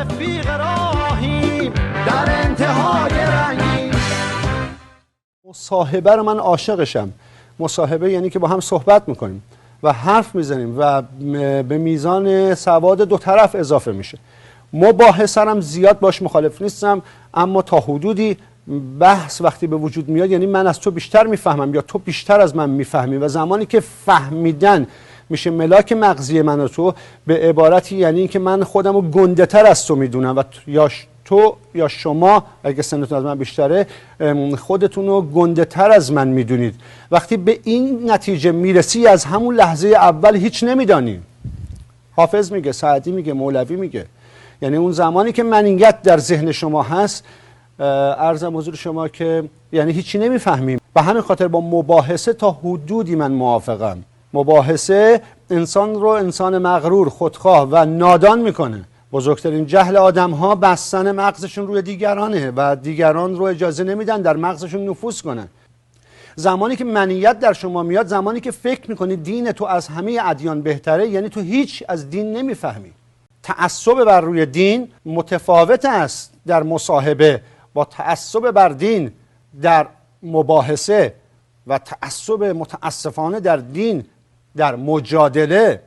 رفیق راهیم در انتهای رنگیم. مصاحبه رو من عاشقشم. مصاحبه یعنی که با هم صحبت میکنیم و حرف میزنیم و به میزان سواد دو طرف اضافه میشه. مباحثه هم زیاد باش مخالف نیستم، اما تا حدودی بحث وقتی به وجود میاد یعنی من از تو بیشتر میفهمم یا تو بیشتر از من میفهمی و زمانی که فهمیدن میشه ملاک مغزی من و تو، به عبارتی یعنی که من خودم رو گنده تر از تو میدونم و تو یا شما اگه سنتون از من بیشتره خودتون رو گنده تر از من میدونید. وقتی به این نتیجه میرسی از همون لحظه اول هیچ نمیدانی. حافظ میگه، سعدی میگه، مولوی میگه، یعنی اون زمانی که منیت در ذهن شما هست، عرضم حضور شما که یعنی هیچی نمیفهمیم. به همین خاطر با مباحثه تا حدودی من موافقم. مباحثه انسان رو انسان مغرور، خودخواه و نادان میکنه. بزرگترین جهل آدم ها بستن مغزشون روی دیگرانه و دیگران رو اجازه نمیدن در مغزشون نفوذ کنن. زمانی که منیت در شما میاد، زمانی که فکر میکنی دین تو از همه ادیان بهتره، یعنی تو هیچ از دین نمیفهمی. تعصب بر روی دین متفاوت است در مصاحبه با تعصب بر دین در مباحثه و تعصب متاسفانه در دین در مجادله.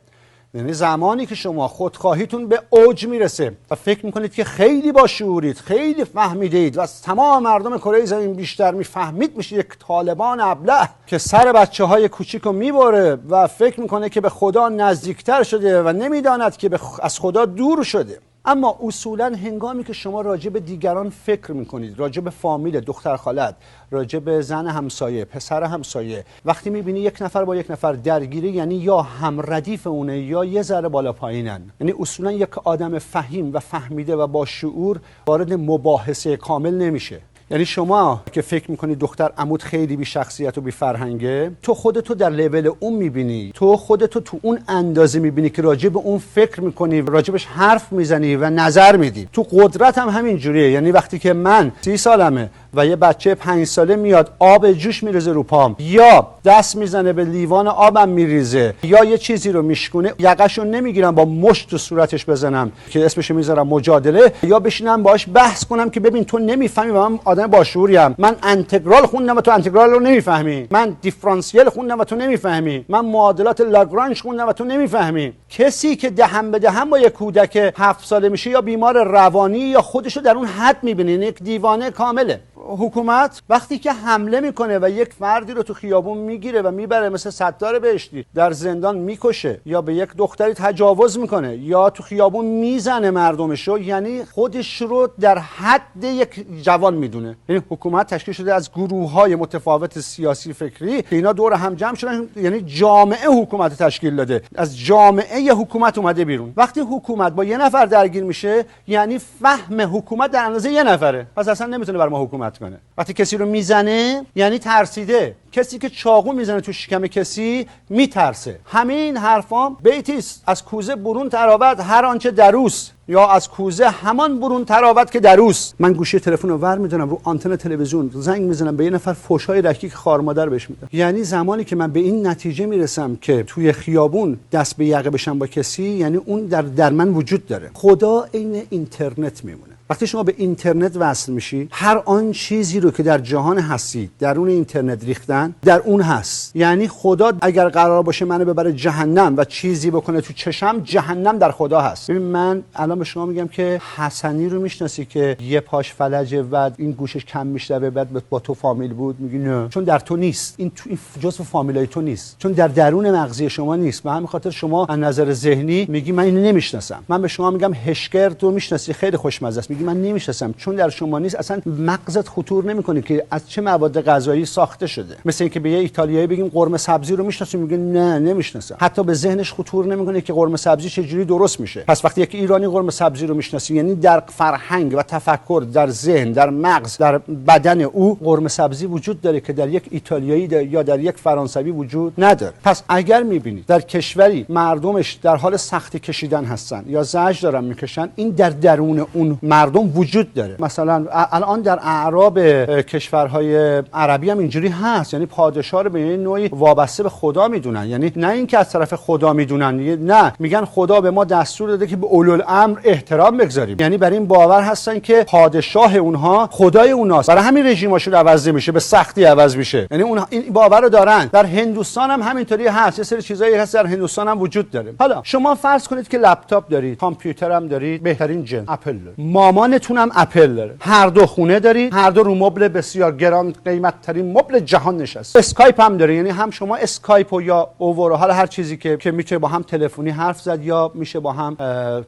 یعنی زمانی که شما خودخواهیتون به اوج میرسه و فکر میکنید که خیلی با شعورید، خیلی فهمیدید و از تمام مردم کره زمین بیشتر میفهمید، میشه یک طالبان ابله که سر بچه های کوچیک رو میبره و فکر میکنه که به خدا نزدیکتر شده و نمیداند که از خدا دور شده. اما اصولا هنگامی که شما راجع به دیگران فکر میکنید، راجع به فامیل، دختر خالت، راجع به زن همسایه، پسر همسایه، وقتی میبینی یک نفر با یک نفر درگیری، یعنی یا هم ردیف اونه یا یه ذره بالا پایینن. یعنی اصولا یک آدم فهیم و فهمیده و با شعور وارد مباحثه کامل نمیشه. یعنی شما که فکر میکنی دختر عموت خیلی بی شخصیت و بی فرهنگه، تو خودتو در لول اون میبینی، تو خودتو تو اون اندازه میبینی که راجع به اون فکر میکنی، راجبش حرف میزنی و نظر میدی. تو قدرت هم همین جوریه. یعنی وقتی که من 30 سالمه و یه بچه 5 ساله میاد آب جوش میریزه رو پام، یا دست میزنه به لیوان آبم میریزه، یا یه چیزی رو میشکونه، یقه‌شو نمیگیرم با مشت تو صورتش بزنم که اسمشو میذارم مجادله، یا بشینم باهاش بحث کنم که ببین تو نمیفهمی و من آدم باشعوریم، من انتگرال خوندم و تو انتگرال رو نمیفهمی، من دیفرانسیل خوندم و تو نمیفهمی، من معادلات لاگرانژ خوندم و تو نمیفهمی. کسی که دهن به دهن با یک کودک 7 ساله میشه یا بیمار روانی یا خودشو در اون حد میبینه، یک دیوانه کامله. حکومت وقتی که حمله میکنه و یک فردی رو تو خیابون میگیره و میبره مثل ستار بهشتی در زندان میکشه، یا به یک دختری تجاوز میکنه یا تو خیابون میزنه مردمشو، یعنی خودش رو در حد یک جوان میدونه. یعنی حکومت تشکیل شده از گروه‌های متفاوت سیاسی فکری که اینا دور هم جمع شدن، یعنی جامعه حکومت تشکیل داده، از جامعه حکومت اومده بیرون. وقتی حکومت با یه نفر درگیر میشه، یعنی فهم حکومت در اندازه یه نفره، پس اصلا نمیتونه بر ما حکومت کنه. وقتی کسی رو میزنه یعنی ترسیده. کسی که چاقو میزنه تو شکم کسی میترسه. همین حرفا بیتیست: از کوزه برون تراود هر آنچه دروست، یا از کوزه همان برون تراود که دروست. من گوشی تلفن رو ور میدونم رو آنتن تلویزیون زنگ میزنم به یه نفر، فحشای رکیک خار مادر بهش میدم. یعنی زمانی که من به این نتیجه میرسم که توی خیابون دست به یقه بشم با کسی، یعنی اون در من وجود داره. خدا عین اینترنت میمونه. وقتی شما به اینترنت وصل میشی، هر آن چیزی رو که در جهان هستی درون اینترنت ریختن در اون هست. یعنی خدا اگر قرار باشه منو ببره جهنم و چیزی بکنه تو چشم، جهنم در خدا هست. ببین من الان به شما میگم که حسنی رو میشناسی که یه پاش فلجه و این گوشش کم میشنوه، بعد با تو فامیل بود، میگی نه، چون در تو نیست، این جزء فامیلای تو نیست، چون در درون مغزی شما نیست. به همین خاطر شما از نظر ذهنی میگی من اینو نمیشناسم. من به شما میگم هشگرد رو میشناسی، خیلی خوشمزه است، میگی من نمیشناسم، چون در شما نیست. اصلا مغزت خطور نمیکنه که از چه مواد غذایی ساخته شده. مثل اینکه به یه ایتالیایی بگیم قرمه سبزی رو میشناسی، میگه نه نمیشناسم. حتی به ذهنش خطور نمیکنه که قرمه سبزی چجوری درست میشه. پس وقتی یک ایرانی قرمه سبزی رو میشناسی، یعنی در فرهنگ و تفکر، در ذهن، در مغز، در بدن او قرمه سبزی وجود داره که در یک ایتالیایی یا در یک فرانسوی وجود نداره. پس اگر میبینید در کشوری مردمش در حال سختی کشیدن هستن یا زجر دارن میکشن، این در درون اون مردم وجود داره. مثلا الان در اعراب کشورهای عربی هم اینجوری هست، یعنی پادشاه رو به این نوعی وابسته به خدا میدونن، یعنی نه اینکه از طرف خدا میدونن، نه میگن خدا به ما دستور داده که به اولوالامر احترام بگذاریم، یعنی بر این باور هستن که پادشاه اونها خدای اوناست، برای همین رژیماشون عوض میشه، به سختی عوض میشه، یعنی اونها این باور رو دارن. در هندوستان هم همینطوری هست، یه سری چیزایی هست در هندوستان هم وجود داره. حالا شما فرض کنید که لپتاپ دارید، کامپیوتر هم دارید، بهترین جنس اپل دارید، مامانتون هم اپل داره، هر دو خونه دارید، هر دو رو مبل بسیار گران قیمت ترین مبل جهان نشست، اسکایپ هم داره، یعنی هم شما اسکایپ و یا اوور حالا هر چیزی که میتونه با هم تلفنی حرف زد یا میشه با هم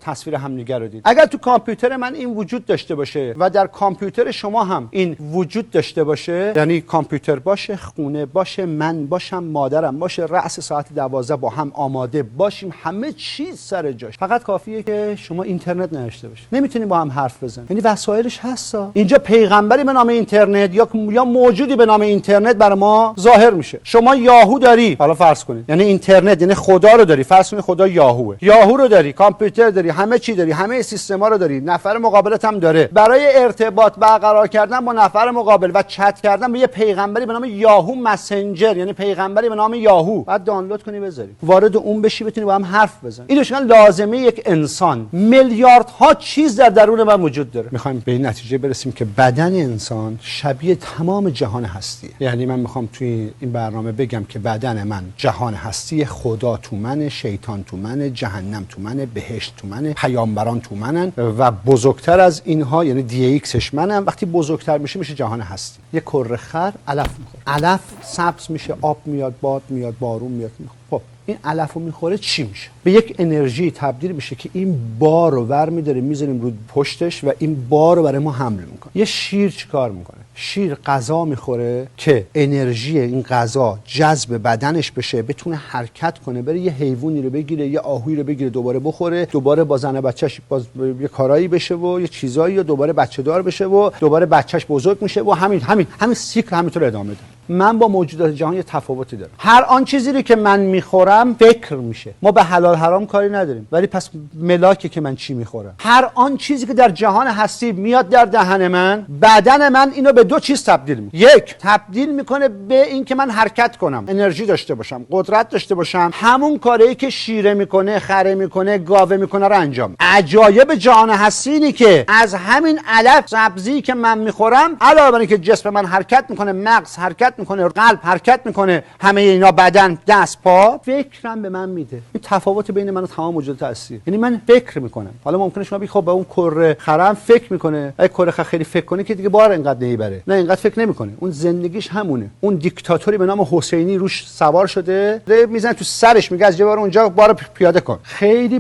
تصویر همدیگه رو دید. اگر تو کامپیوتر من این وجود داشته باشه و در کامپیوتر شما هم این وجود داشته باشه، یعنی کامپیوتر باشه، خونه باشه، من باشم، مادرم باشه، رأس ساعت 12 با هم آماده باشیم، همه چیز سر جاش، فقط کافیه که شما اینترنت نداشته باشید، نمیتونیم با هم حرف بزنیم. یعنی وسایلش هستا. اینجا پیغمبری به نام اینترنت یا موجودی به نام اینترنت برای ما ظاهر میشه. شما یاهو داری، حالا فرض کنید، یعنی اینترنت، یعنی خدا رو داری، فرض کنید خدا یاهوه، یاهو رو داری، کامپیوتر داری، همه چی داری، همه سیستما رو داری، نفر مقابلت هم داره. برای ارتباط برقرار کردن با نفر مقابل و چت کردن به یه پیغمبری به نام یاهو مسنجر، یعنی پیغمبری به نام یاهو، بعد دانلود کنی بذاری، وارد اون بشی، بتونی با هم حرف بزنی. این دشمن لازمه یک انسان. میلیاردها چیز در درون من وجود داره. میخوایم به این نتیجه برسیم که بدن انسان شبیه تمام جهان هستیه. یعنی من میخوام توی این برنامه بگم که بدن من جهان هستی، خدا تو منه، شیطان تو منه، جهنم تو منه، بهشت تو منه، پیامبران تو منن و بزرگتر از اینها یعنی دی ایکسش منم. وقتی بزرگتر میشه جهان هستی. یه کره خر علف میخوره، علف سبز میشه، آب میاد، باد میاد، بارون میاد. خب این علف رو میخوره چی میشه؟ به یک انرژی تبدیل میشه که این بار رو ور میداره میذاریم رو پشتش و این بار رو برای ما حمل میکنه. یه شیر چیکار میکنه؟ شیر غذا میخوره که انرژی این غذا جذب بدنش بشه، بتونه حرکت کنه، بره یه حیوانی رو بگیره، یه آهویی رو بگیره، دوباره بخوره، دوباره با زن بچه‌ش باز یه کارایی بشه و یه چیزایی، و دوباره بچه دار بشه و دوباره بچه‌ش بزرگ میشه و همین سیکل همینطور ادامه داره. من با موجودات جهان یه تفاوتی دارم. هر آن چیزی رو که من میخورم فکر میشه. ما به حلال حرام کاری نداریم، ولی پس ملاکه که من چی میخورم. هر آن چیزی که در جهان هستی میاد در دهن من، بدن من اینو به دو چیز تبدیل میکنه. یک، تبدیل میکنه به این که من حرکت کنم، انرژی داشته باشم، قدرت داشته باشم، همون کاری که شیره میکنه، خره میکنه، گاوه میکنه رو انجام. عجایب جهان هستی اینه که از همین علف سبزی که من میخورم، علاوه بر اینکه جسم من حرکت میکنه، مغز حرکت میکنه، قلب حرکت میکنه، همه اینا، بدن، دست، پا، فکرم به من میده. این تفاوت بین من و تمام موجودات هستی. یعنی من فکر میکنم. حالا ممکنه شما بگید خب به اون کره خرم فکر میکنه، اگه کره خر خیلی فکر کنه که دیگه بار اینقدر نمیبره. نه، اینقدر فکر نمیکنه. اون زندگیش همونه. اون دیکتاتوری به نام حسینی روش سوار شده، میزنه تو سرش، میگه از یه بار اونجا بار پیاده کن. خیلی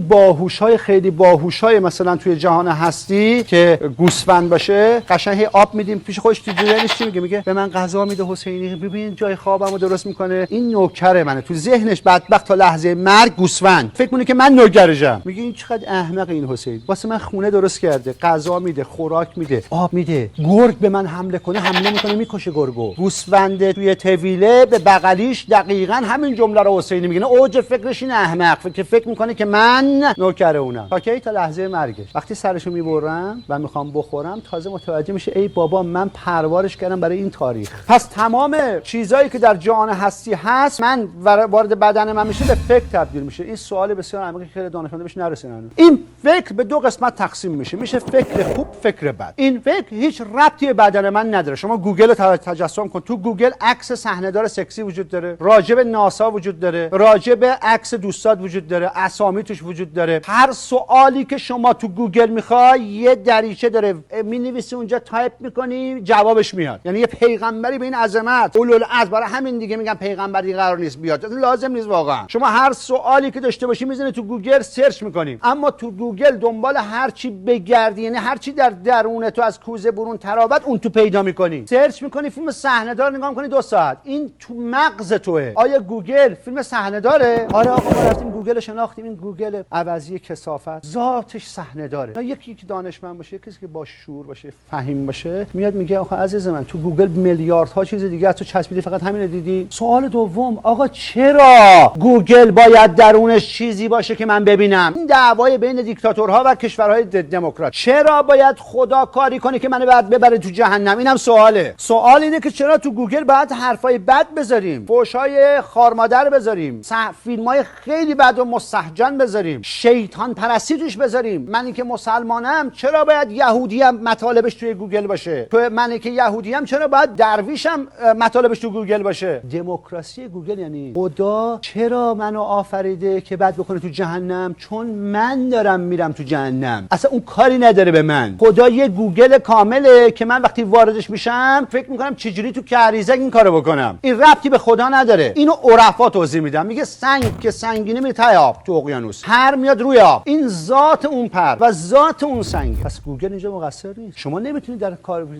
باهوشای مثلا توی جهان هستی که گوسفند باشه، قشنگ آب میدیم پیش خودش، تو جوینش چی میگه به من غذا میده حسینی، ببین جای خوابمو درست میکنه، این نوکر منه. تو ذهنش بدبخت تا لحظه مرگ گوسفند فکر کنه که من نوکرشم. میگه این چقدر احمق این حسین، واسه من خونه درست کرده، غذا میده، خوراک میده، آب میده. گرگ به من حمله کنه، حمله میکنه، میکشه گرگو. گوسفند توی طویله به بغلیش دقیقاً همین جمله رو حسینی میگه. اوج فکرش این احمق که فکر میکنه که من نوکر اونم. تا تا لحظه مرگش. وقتی سرشو میبرم و میخوام بخورم، تازه متوجه میشه ای بابا من پروارش کردم برای این تاریخ. پس تمام چیزایی که در جهان هستی هست، من وارد بدن من میشه، به فکر تبدیل میشه. این سوال بسیار عمیقی که دانشمندا بهش نرسیدن. این فکر به دو قسمت تقسیم میشه فکر خوب، فکر بد. این فکر هیچ ربطی به بدن من نداره. شما گوگل رو تجسم کن، تو گوگل عکس صحنه‌دار سکسی وجود داره، راجع به ناسا وجود داره، راجع به عکس دوستات وجود داره، اسامی توش وجود داره. هر سوالی که شما تو گوگل میخوای یه دریچه داره، مینویسی اونجا، تایپ میکنی، جوابش میاد. یعنی یه پیغمبری به این عظمت اولوالعزم، برای همین دیگه میگن پیغمبری قرار نیست بیاد، لازم نیست واقعا. شما هر سوالی که داشته باشی میزنی تو گوگل، سرچ میکنی. اما تو گوگل دنبال هر چی بگردی، یعنی هر چی در درون تو از کوزه برون تراوت، اون تو پیدا میکنی. سرچ میکنی فیلم صحنه دار نگاه میکنی 2 ساعت، این تو مغز توئه. آیا گوگل فیلم صحنه داره؟ آره آقا، ما رفتیم گوگل شناختیم، این گوگل عوضی کثافت ذاتش صحنه داره. یکی که دانشمند باشه، کسی که با شعور باشه، فهیم باشه، میاد میگه آخه عزیز من، تو گوگل میلیاردها چیز دیگه صورتو چسبیدی فقط همین دیدی؟ سوال دوم، آقا چرا گوگل باید درونش چیزی باشه که من ببینم؟ این دعوای بین دیکتاتورها و کشورهای دموکرات. چرا باید خدا کاری کنه که منو بعد ببره تو جهنم؟ اینم سواله. سوال اینه که چرا تو گوگل باید حرفای بد بذاریم، فحشای خارمادر بذاریم، فیلمای خیلی بد و مستهجن بذاریم، شیطان پرستی توش بذاریم؟ منی که مسلمانم چرا باید یهودیم مطالبش توی گوگل باشه؟ تو منی که یهودیم چرا باید درویشم مطالبش تو گوگل باشه؟ دموکراسی گوگل یعنی خدا چرا منو آفریده که بعد بکنه تو جهنم؟ چون من دارم میرم تو جهنم، اصلا اون کاری نداره به من. خدا یه گوگل کامله که من وقتی واردش میشم فکر میکنم چجوری تو کریزک این کارو بکنم. این ربطی به خدا نداره. اینو عرفا توضیح میدم. میگه سنگ که سنگینه میره ته آب تو اقیانوس، پر میاد روی آب، این ذات اون پر و ذات اون سنگ. پس گوگل اینجا مقصر نیست. شما نمیتونید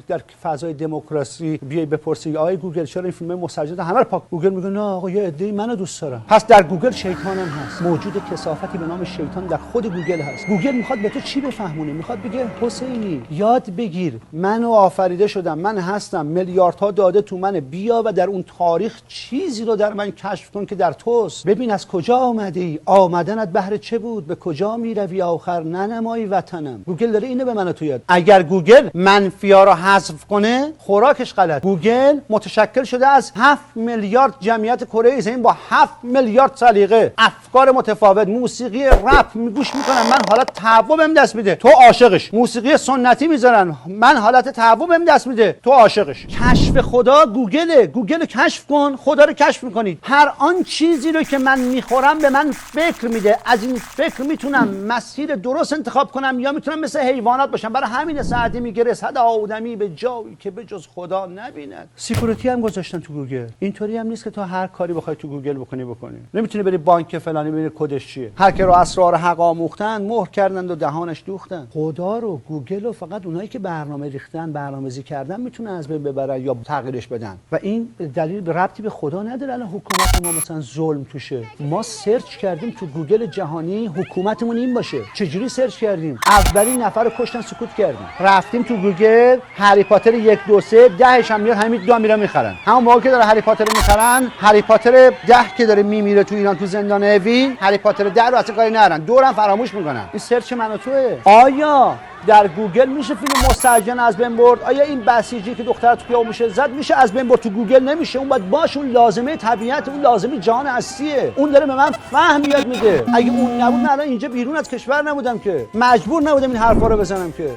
در فضای دموکراسی بیای بپرسی آقای گوگل چرا این فیلم مسجد همه رو پاک؟ گوگل میگه نه آقا یه عده‌ای منو دوست دارن. پس در گوگل شیطان هم هست. موجود کثافتی به نام شیطان در خود گوگل هست. گوگل میخواد به تو چی بفهمونه؟ میخواد بگه حسینی یاد بگیر، منو آفریده شدم، من هستم، میلیاردها داده تو من، بیا و در اون تاریخ چیزی رو در من کشف کن که در توست. ببین از کجا آمدی، آمدنت بهر چه بود، به کجا میروی آخر ننمایی وطنم. گوگل داره اینو به من تو یاد. اگر گوگل منفیا رو حذف کنه خوراکش غلط. گوگل متشکل شده از 7 میلیارد جمعیت کره زمین با 7 میلیارد سلیقه، افکار متفاوت، موسیقی رپ گوش میکنن، من حالت تهوع بهم دست میده، تو عاشقش. موسیقی سنتی میذارن، من حالت تهوع بهم دست میده، تو عاشقش. کشف خدا گوگله. گوگل کشف کن، خدا رو کشف میکنید. هر آن چیزی رو که من میخورم به من فکر میده. از این فکر میتونم مسیر درست انتخاب کنم یا میتونم مثل حیوانات باشم. برای همین سعدی میگه رسد آدمی به جایی که به جز خدا نبیند. سکیوریتی هم گذاشتن تو گوگل. اینطوری هم نیست که تو هر کاری بخوای تو گوگل بکنی. نمیتونی بری بانک فلانی ببینی کدش چیه. هر کی رو اسرار حق آموختن مهر کردن و دهانش دوختن. خدا رو گوگل رو فقط اونایی که برنامه ریختن، برنامه‌ریزی کردن میتونن از بین ببرن یا تغییرش بدن. و این دلیل به ربطی به خدا نداره. الان حکومت ما مثلا ظلم توشه. ما سرچ کردیم تو گوگل جهانی حکومتمون این باشه. چجوری سرچ کردیم؟ اولین نفر رو کشتن سکوت کردیم. رفتیم تو گوگل هری پاتر 1 2 3 10ش هم میاد همین دو میرا میخرن. همون موقع که داره هری پاتر رو میخرن، هری پاتر 10 که داره میمیره تو ایران تو زندان اوین، هری پاتر 10 رو اصلا کاری نرن، دورم فراموش میکنن. این سرچ من و توئه. آیا در گوگل میشه فیلم مستهجن از بین برد؟ آیا این بسیجی که دختر تو خیابون میشه زد میشه از بین برد؟ تو گوگل نمیشه. اون باید باشه، اون لازمه طبیعت، اون لازمه جهان هستیه. اون داره به من فهم یاد میده. اگه اون نبود من الان اینجا بیرون از کشور نبودم که، مجبور نبودم این حرفا رو بزنم که.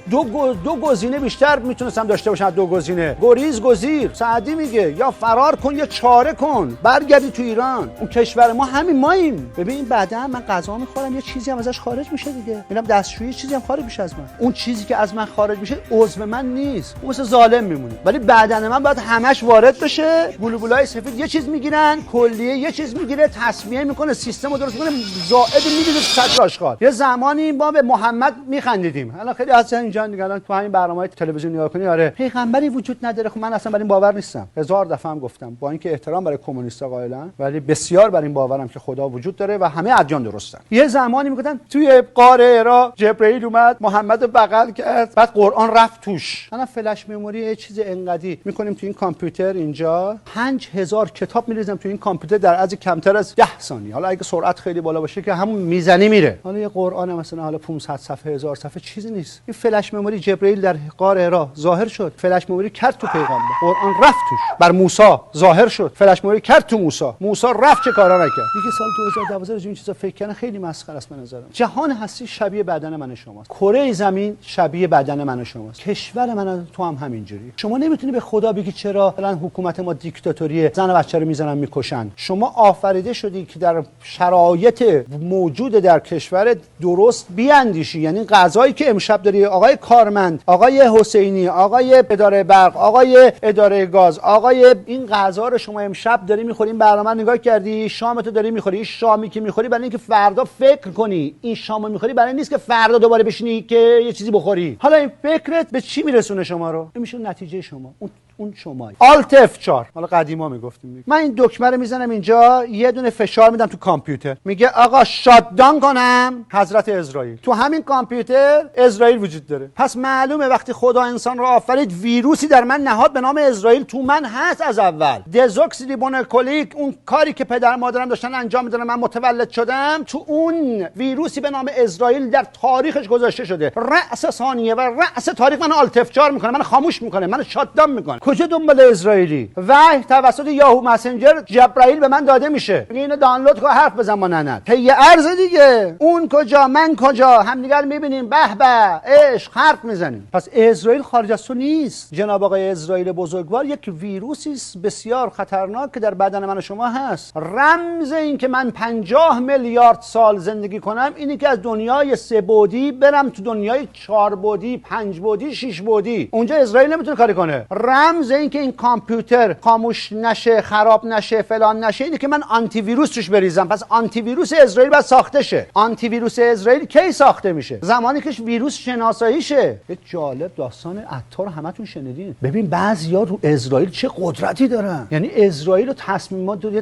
دو گزینه بیشتر میتونستم داشته باشم. دو گزینه، گریز گزیر. سعدی میگه یا فرار کن یا چاره کن، برگردی تو ایران. اون کشور ما همین ماییم. ببین بعدا من غذا میخورم یه چیزی هم ازش خارج میشه دیگه، میرم دستشویی چیزی هم خارج میشه از من. اون چیزی که از من خارج میشه عضو من نیست، اون مثل ظالم میمونه. ولی بدن من باید همش وارد بشه. گلوبولای سفید یه چیز میگیرن، کلیه یه چیز میگیره، تصمیه میکنه، سیستمو درست میکنه، زائد میده سطر آشغال. یه زمانی ما به محمد میخندیدیم. الان خیلی اصلا اینجا دیگه الان تو همین برنامه‌های تلویزیونی نگاه کنی آره پیغمبری وجود نداره. خب من اصلا بر این باور نیستم. 1000 دفعه هم گفتم، با اینکه احترام برای کمونیستا قائلم ولی بسیار بر این باورم که خدا وجود داره و همه ادیان درستن. یه زمانی میگفتن توی غار حرا جبرئیل اومد، محمد بغل کرد، بعد قرآن رفت توش. الان فلش مموری یه چیز انقدی میکنیم تو این کامپیوتر اینجا 5000 کتاب میریزم تو این کامپیوتر در از کمتر از 10 ثانیه. حالا اگه سرعت خیلی بالا باشه که همون میزنی میره. حالا یه قرآن مثلا حالا 500 صفحه 1000 صفحه چیزی نیست. این فلش مموری جبرئیل در غار حرا ظاهر شد، فلش مموری کرد تو پیغمبر، قرآن رفت توش. بر موسی ظاهر شد، فلش مموری کرد تو موسی رفت چه کارا نکرد. دیگه سال 2012 این چیزا فکر کردن خیلی مسخره است به نظرم. جهان هستی شبیه بدن من و شماست. کره زمین شبیه بدن من و شماست. کشور من و تو هم همینجوری. شما نمیتونی به خدا بگی چرا الان حکومت ما دیکتاتوریه، زن و بچه رو میزنن میکشن. شما آفریده شدی که در شرایط موجود در کشور درست بیاندیشی. یعنی غذایی که امشب داری آقای کارمند، آقای حسینی، آقای اداره برق، آقای اداره گاز، آقای این غذا رو شما امشب داری میخوری، این برنامه نگاه کردی، شامتو داری میخوری. این شامی که میخوری برای اینکه فردا فکر کنی. این شامو میخوری برای نیست که فردا دوباره بشینی که یه چیزی بخوری. حالا این فکرت به چی میرسونه شما رو؟ این میشه نتیجه شما. اون اون شمایی. آلت F4. حالا قدیما میگفتیم. من این دکمه رو میزنم اینجا، یه دونه فشار میدم تو کامپیوتر، میگه آقا شاتدان کنم حضرت اسرائیل. تو همین کامپیوتر اسرائیل وجود داره. پس معلومه وقتی خدا انسان رو آفرید ویروسی در من نهاد به نام اسرائیل تو من هست از اول. دزوکسیریبونوکلیک، اون کاری که پدر مادرم داشتن انجام میدادن من متولد شدم، تو اون ویروسی به نام اسرائیل در تاریخش گذاشته شده. رأس ثانیه و رأس تاریخ من آلت F4 میکنه، من خاموش میکنه، من شاتدان میکنه. کجا دنبال اسرائیلی؟ وحی توسط یاهو مسنجر جبرائیل به من داده میشه، میگه اینو دانلود کن حرف بزن با ننت. پی ارز دیگه، اون کجا من کجا، همدیگر میبینیم، به به عشق حرف میزنیم. پس اسرائیل خارج از تو نیست. جناب آقای اسرائیل بزرگوار یک ویروسی بسیار خطرناک که در بدن من و شما هست. رمز این که من 50 میلیارد سال زندگی کنم اینی که از دنیای 3 بعدی برم تو دنیای 4 بعدی، 5 بعدی، 6 بعدی. اونجا اسرائیل نمیتونه کاری کنه. رمز این که این کامپیوتر خاموش نشه، خراب نشه، فلان نشه اینی که من آنتی ویروس توش بریزم. پس آنتی ویروس اسرائیل باید ساخته شه. آنتی ویروس اسرائیل کی ساخته میشه؟ زمانی که ویروس شناسایی شه. یه جالب داستان عطار همتون شنیدین. ببین بعضیا رو اسرائیل چه قدرتی دارن. یعنی اسرائیل رو تصمیمات یه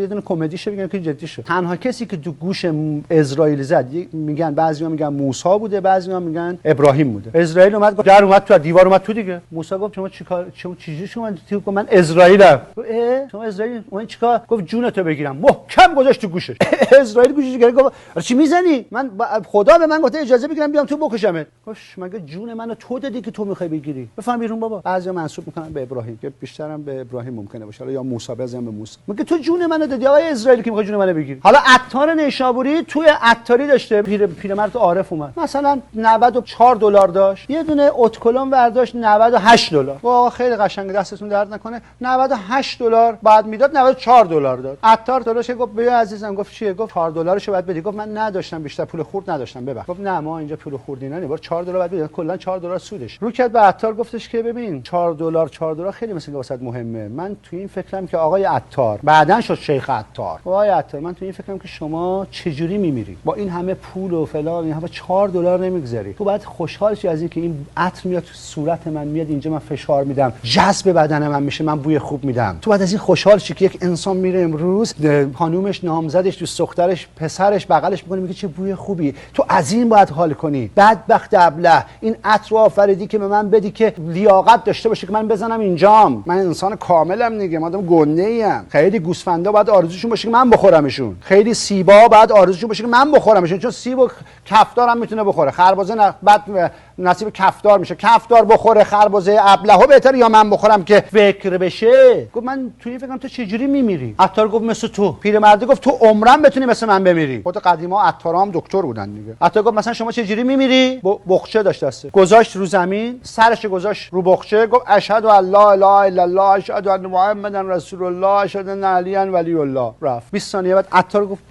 دونه کمدیشه بگم که جدی شد. تنها کسی که تو گوش اسرائیل زد میگن، بعضیا میگن موسی بوده، بعضیا میگن ابراهیم بوده. اسرائیل اومد گفت در اومد تو دیوار اومد تو دیگه. موسی گفت شما چیکار چیزی شما گفت من اسرائیلم. شما اسرائیل اون چیکار؟ گفت جونتو بگیرم. محکم گذاشت تو گوشش. اسرائیل گوشش گرفت گفت چی میزنی؟ من خدا به من گفته اجازه بگیرم بیام تو بکشمت. گفت مگه جون منو تو دادی که تو میخوای بگیری؟ بفهم بیرون بابا. بعضیا منسوب میکنن به ابراهیم که بیشترم به ابراهیم ممکنه باشه، یا موسی بزنم به موسی. مگه تو جون منو دادی آقای اسرائیل که میخوای جون منو بگیری؟ حالا عطار نیشابوری توی عطاری داشته، پیرمرد عارف اومد مثلا $94 داشت، یه دونه اتکلون برداشت $98. واقعا خیلی قشنگ، دستتون درد نکنه. $98 بعد میداد، $94 داد. عطار داداش گفت بیا عزیزم. گفت چیه؟ گفت $4 بعد بدی. گفت من نداشتم، بیشتر پول خورد نداشتم ببر. گفت نه ما اینجا پول خورد اینا نیست، $4 بعد بدی. کلا $4 سودش. رو کرد به عطار گفتش که ببین $4 خیلی مثلا واسط مهمه. من تو این فکرم که آقای عطار بعدن شد شیخ عطار. آقای عطار من تو این فکرم که شما چجوری میمیری با این همه پول و فلان، این همه $4 نمیگذاری. تو باید خوشحال شی از این که این عطر میاد تو صورت من، میاد اینجا، من فشار میدم، جذب بدن من میشه، من بوی خوب میدم. تو باید از این خوشحال شی که یک انسان میره امروز خانومش، نامزدش، دوست دخترش، پسرش بغلش میکنه میگه چه بوی خوبی. تو از این باید حال کنی. بدبخت ابله این عطر رو آفریدی که به من بدی که لیاقت داشته باشه که من بزنم اینجام. من انسان کاملم دیگه، من آدم گنده ایم. خیلی گوسفندا باید آرزوشون باشه که من بخورمشون، خیلی سیبا باید آرزوشون باشه که من بخورمشون، چون سیب و کفتارم میتونه بخوره، خربزه بعد نصیب کفتار میشه. کفتار بخوره، خربزه ابلهو بهتره یا من بخورم که فکر بشه؟ گفت من توی فکرم تو چجوری میمیری؟ عطار گفت مثل تو. پیرمرد گفت تو عمرم بتونی مثل من بمیری. خود قدیما عطارام دکتر بودن دیگه. عطار گفت مثلا شما چجوری میمیری؟ بخچه داشت دسته، گذاشت رو زمین، سرش گذاشت رو بخچه، گفت اشهد ان لا اله الا الله، اشهد ان محمدن رسول الله، اشهد ان علی ولی الله. رفت 20 ثانیه بعد عطار گفت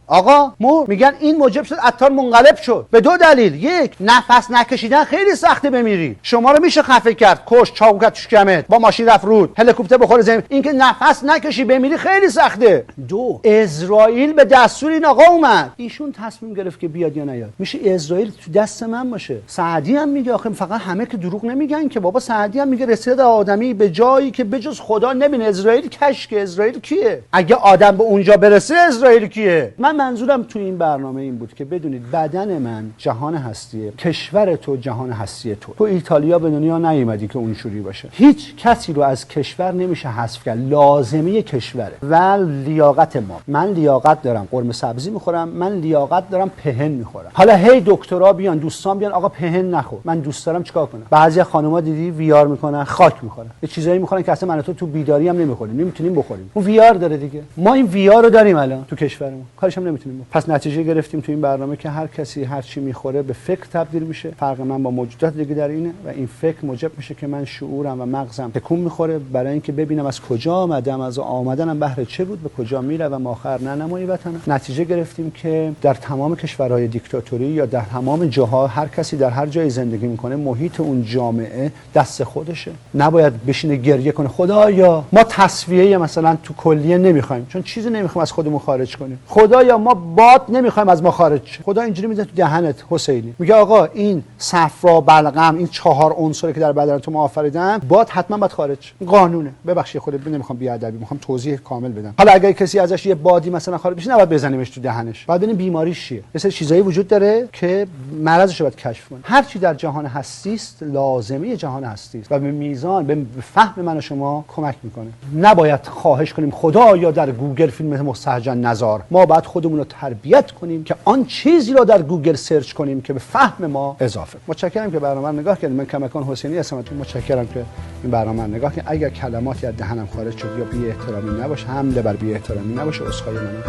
آقا میگن این موجب شد عطار منقلب شد به 2 دلیل. یک، نفس نکشیدن خیلی سخته بمیری، شما رو میشه خفه کرد، کش، چاقو کرد تو شکمت، با ماشین رفت رود، هلیکوپتر بخوره زمین. اینکه نفس نکشی بمیری خیلی سخته. 2، اسرائیل به دستور این آقا اومد، ایشون تصمیم گرفت که بیاد یا نیاد. میشه اسرائیل تو دست من باشه. سعدی هم میگه آخه فقط همه که دروغ نمیگن که بابا. سعدی هم میگه رسید آدمی به جایی که بجز خدا نبینه. اسرائیل کشک. اسرائیل کیه؟ اگه آدم به اونجا برسه اسرائیل کیه؟ من منظورم تو این برنامه این بود که بدونید بدن من جهان هستیه، کشور تو جهان هستی تو ایتالیا به دنیا نیومدی که اونجوری باشه. هیچ کسی رو از کشور نمیشه حذف کرد، لازمه کشوره و لیاقت ما. من لیاقت دارم قرمه سبزی میخورم، من لیاقت دارم پهن میخورم. حالا هی دکترا بیان، دوستان بیان آقا پهن نخور. من دوست دارم چیکار کنم؟ بعضی خانوما دیدی وی آر میکنن، خاک میخورن، یه چیزایی میخورن که اصلا من تو بیداری هم نمیخوریم، نمیتونیم بخوریم. اون وی آر داره دیگه. ما این وی آر رو داریم الان تو کشورمون، کارش هم نمیتونیم. پس نتیجه گرفتیم تو این برنامه که هر کسی هر چی میخوره به فکر تبدیل میشه. فرق من با موجودات دیگه در اینه و این فکر موجب میشه که من شعورم و مغزم تکون میخوره برای اینکه ببینم از کجا آمدم، از آمدنم بهر چه بود، به کجا میروم آخر نه نمایی وطنم. نتیجه گرفتیم که در تمام کشورهای دیکتاتوری یا در تمام جاها هر کسی در هر جای زندگی میکنه محیط اون جامعه دست خودشه. نباید بشینه گریه کنه خدایا ما تصفیه مثلا تو کلیه نمیخوایم، چون چیزی نمیخوایم از خودمون خارج کنیم. خدایا خدایا ما باد نمیخوایم از ما خارج شه. خدا اینجوری میزنه تو دهنت حسینی، میگه آقا این صفرا بلغم، این 4 عنصری که در بدن تو ما آفریدم، باد حتما باید خارج شه. قانونه. ببخشید خودت نمیخوام بی‌ادبی، میخوام توضیح کامل بدم. حالا اگه کسی ازش یه بادی مثلا خارج بشه، نباید بزنیمش تو دهنش، باید ببینیم بیماریش چیه. یه سری چیزایی وجود داره که مرضش رو باید کشف کنیم. هر چی در جهان هستی است لازمه جهان هستی است و به میزان به فهم من و شما کمک میکنه. نباید خواهش کنیم خدا یا در گوگل فیلم مستهجن نزار. ما باید خودمون رو تربیت کنیم که آن چیزی رو در گوگل سرچ کنیم که به فهم ما اضافه. متشکرم که برنامه رو نگاه کردید. من کمکان حسینی هستم. متشکرم که این برنامه رو نگاه کردید. اگر کلماتی از دهنم خارج شد یا بی احترامی نباشه، حمله بر بی احترامی نباشه، عذرخواهی منو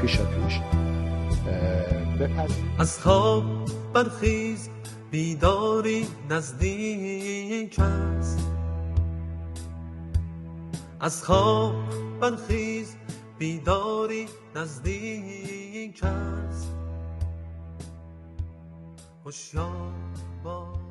پیش از خواب برخیز، بیداری نزدیک است. از خواب برخیز، بیداری نزدیک است. هوشیار باش.